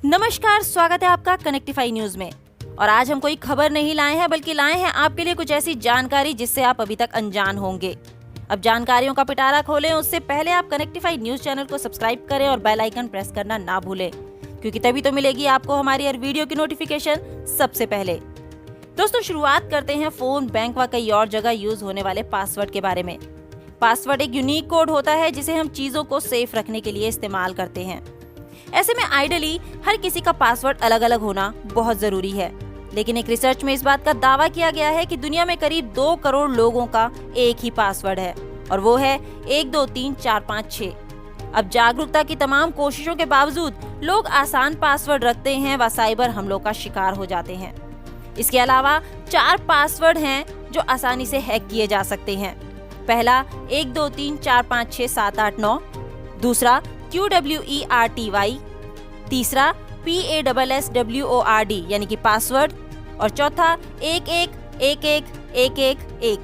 नमस्कार, स्वागत है आपका कनेक्टिफाई न्यूज में। और आज हम कोई खबर नहीं लाए हैं, बल्कि लाए हैं आपके लिए कुछ ऐसी जानकारी जिससे आप अभी तक अनजान होंगे। अब जानकारियों का पिटारा खोलें उससे पहले आप कनेक्टिफाई न्यूज चैनल को सब्सक्राइब करें और बेल आइकन प्रेस करना ना भूलें, क्योंकि तभी तो मिलेगी आपको हमारी हर वीडियो की नोटिफिकेशन सबसे पहले। दोस्तों, शुरुआत करते हैं फोन, बैंक व कई और जगह यूज होने वाले पासवर्ड के बारे में। पासवर्ड एक यूनिक कोड होता है जिसे हम चीजों को सेफ रखने के लिए इस्तेमाल करते हैं। ऐसे में आइडियली हर किसी का पासवर्ड अलग अलग होना बहुत जरूरी है, लेकिन एक रिसर्च में इस बात का दावा किया गया है कि दुनिया में करीब 2 करोड़ लोगों का एक ही पासवर्ड है, और वो है 1 2 3 4 5 6। अब जागरूकता की तमाम कोशिशों के बावजूद लोग आसान पासवर्ड रखते हैं व साइबर हमलों का शिकार हो जाते हैं। इसके अलावा 4 पासवर्ड हैं जो आसानी से हैक किए जा सकते हैं। पहला 1 2 3 4 5 6 7 8 9, दूसरा QWERTY, तीसरा PASSWORD यानी कि पासवर्ड, और चौथा 11111111।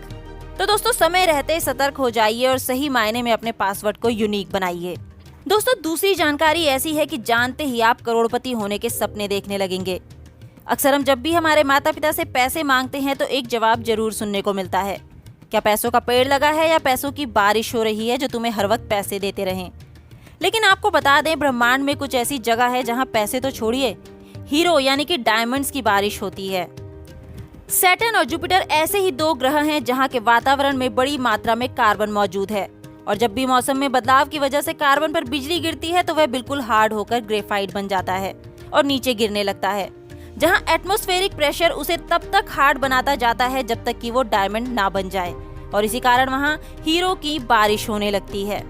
तो दोस्तों, समय रहते सतर्क हो जाइए और सही मायने में अपने पासवर्ड को यूनिक बनाइए। दोस्तों, दूसरी जानकारी ऐसी है कि जानते ही आप करोड़पति होने के सपने देखने लगेंगे। अक्सर हम जब भी हमारे माता पिता से पैसे मांगते हैं तो एक जवाब जरूर सुनने को मिलता है, क्या पैसों का पेड़ लगा है या पैसों की बारिश हो रही है जो तुम्हें हर वक्त पैसे देते रहें। लेकिन आपको बता दें, ब्रह्मांड में कुछ ऐसी जगह है जहां पैसे तो छोड़िए, हीरो यानी कि डायमंड्स की बारिश होती है। सैटर्न और जुपिटर ऐसे ही 2 ग्रह हैं जहां के वातावरण में बड़ी मात्रा में कार्बन मौजूद है, और जब भी मौसम में बदलाव की वजह से कार्बन पर बिजली गिरती है तो वह बिल्कुल हार्ड होकर ग्रेफाइट बन जाता है और नीचे गिरने लगता है, जहां एटमॉस्फेरिक प्रेशर उसे तब तक हार्ड बनाता जाता है जब तक कि वो डायमंड ना बन जाए, और इसी कारण वहां हीरो की बारिश होने लगती है।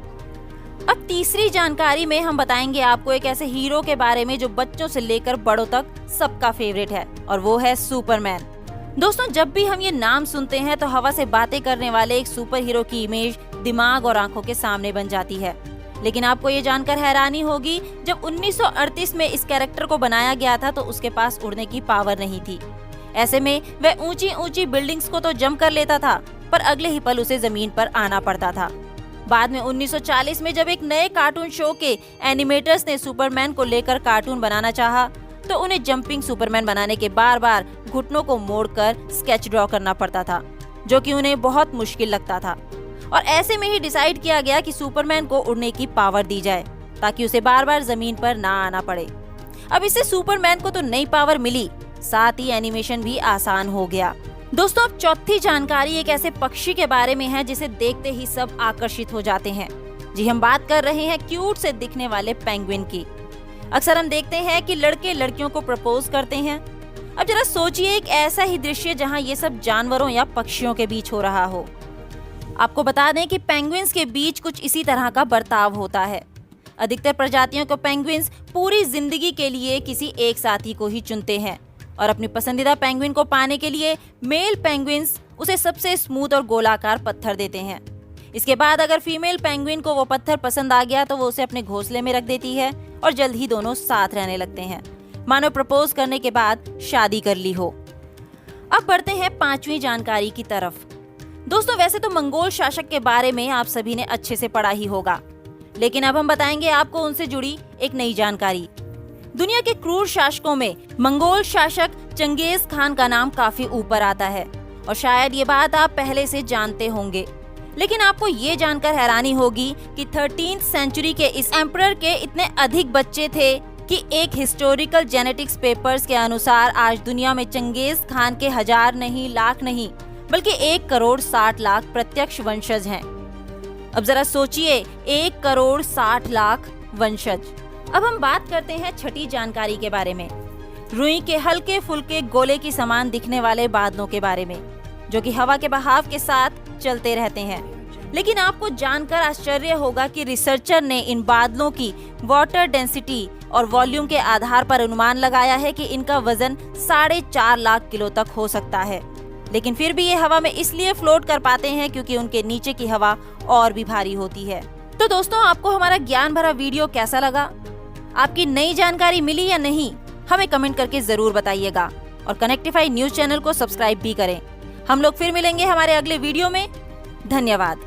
अब तीसरी जानकारी में हम बताएंगे आपको एक ऐसे हीरो के बारे में जो बच्चों से लेकर बड़ों तक सबका फेवरेट है, और वो है सुपरमैन। दोस्तों, जब भी हम ये नाम सुनते हैं तो हवा से बातें करने वाले एक सुपर हीरो की इमेज दिमाग और आंखों के सामने बन जाती है। लेकिन आपको ये जानकर हैरानी होगी, जब 1938 में इस कैरेक्टर को बनाया गया था तो उसके पास उड़ने की पावर नहीं थी। ऐसे में वह ऊंची ऊंची बिल्डिंग्स को तो जंप कर लेता था, पर अगले ही पल उसे जमीन पर आना पड़ता था। बाद में 1940 में जब एक नए कार्टून शो के एनिमेटर्स ने सुपरमैन को लेकर कार्टून बनाना चाहा, तो उन्हें जंपिंग सुपरमैन बनाने के बार बार घुटनों को मोड़कर स्केच ड्रॉ करना पड़ता था, जो कि उन्हें बहुत मुश्किल लगता था। और ऐसे में ही डिसाइड किया गया कि सुपरमैन को उड़ने की पावर दी जाए, ताकि उसे बार बार जमीन पर ना आना पड़े। अब इससे सुपरमैन को तो नई पावर मिली, साथ ही एनिमेशन भी आसान हो गया। दोस्तों, अब चौथी जानकारी एक ऐसे पक्षी के बारे में है जिसे देखते ही सब आकर्षित हो जाते हैं। जी, हम बात कर रहे हैं क्यूट से दिखने वाले पेंगुइन की। अक्सर हम देखते हैं कि लड़के लड़कियों को प्रपोज करते हैं। अब जरा सोचिए एक ऐसा ही दृश्य जहां ये सब जानवरों या पक्षियों के बीच हो रहा हो। आपको बता दें कि पेंगुइन्स के बीच कुछ इसी तरह का बर्ताव होता है। अधिकतर प्रजातियों को पेंगुइन्स पूरी जिंदगी के लिए किसी एक साथी को ही चुनते हैं, और अपनी पसंदीदा पेंगुइन को पाने के लिए मेल पेंगुइन्स उसे सबसे स्मूथ और गोलाकार पत्थर देते हैं। इसके बाद अगर फीमेल पेंगुइन को वो पत्थर पसंद आ गया तो वो उसे अपने घोंसले में रख देती है, और जल्द ही दोनों साथ रहने लगते हैं, मानो प्रपोज करने के बाद शादी कर ली हो। अब बढ़ते हैं 5वीं जानकारी की तरफ। दोस्तों, वैसे तो मंगोल शासक के बारे में आप सभी ने अच्छे से पढ़ा ही होगा, लेकिन अब हम बताएंगे आपको उनसे जुड़ी एक नई जानकारी। दुनिया के क्रूर शासकों में मंगोल शासक चंगेज खान का नाम काफी ऊपर आता है, और शायद ये बात आप पहले से जानते होंगे। लेकिन आपको ये जानकर हैरानी होगी कि 13th सेंचुरी के इस एम्परर के इतने अधिक बच्चे थे कि एक हिस्टोरिकल जेनेटिक्स पेपर्स के अनुसार आज दुनिया में चंगेज खान के 1000 नहीं, लाख नहीं, बल्कि 1 करोड़ 60 लाख प्रत्यक्ष वंशज हैं। अब जरा सोचिए, 1 करोड़ 60 लाख वंशज। अब हम बात करते हैं छठी जानकारी के बारे में, रुई के हल्के फुल्के गोले की समान दिखने वाले बादलों के बारे में, जो कि हवा के बहाव के साथ चलते रहते हैं। लेकिन आपको जानकर आश्चर्य होगा कि रिसर्चर ने इन बादलों की वाटर डेंसिटी और वॉल्यूम के आधार पर अनुमान लगाया है कि इनका वजन 4.5 लाख किलो तक हो सकता है। लेकिन फिर भी ये हवा में इसलिए फ्लोट कर पाते हैं क्योंकि उनके नीचे की हवा और भी भारी होती है। तो दोस्तों, आपको हमारा ज्ञान भरा वीडियो कैसा लगा? आपकी नई जानकारी मिली या नहीं, हमें कमेंट करके जरूर बताइएगा, और कनेक्टिफाई न्यूज चैनल को सब्सक्राइब भी करें। हम लोग फिर मिलेंगे हमारे अगले वीडियो में। धन्यवाद।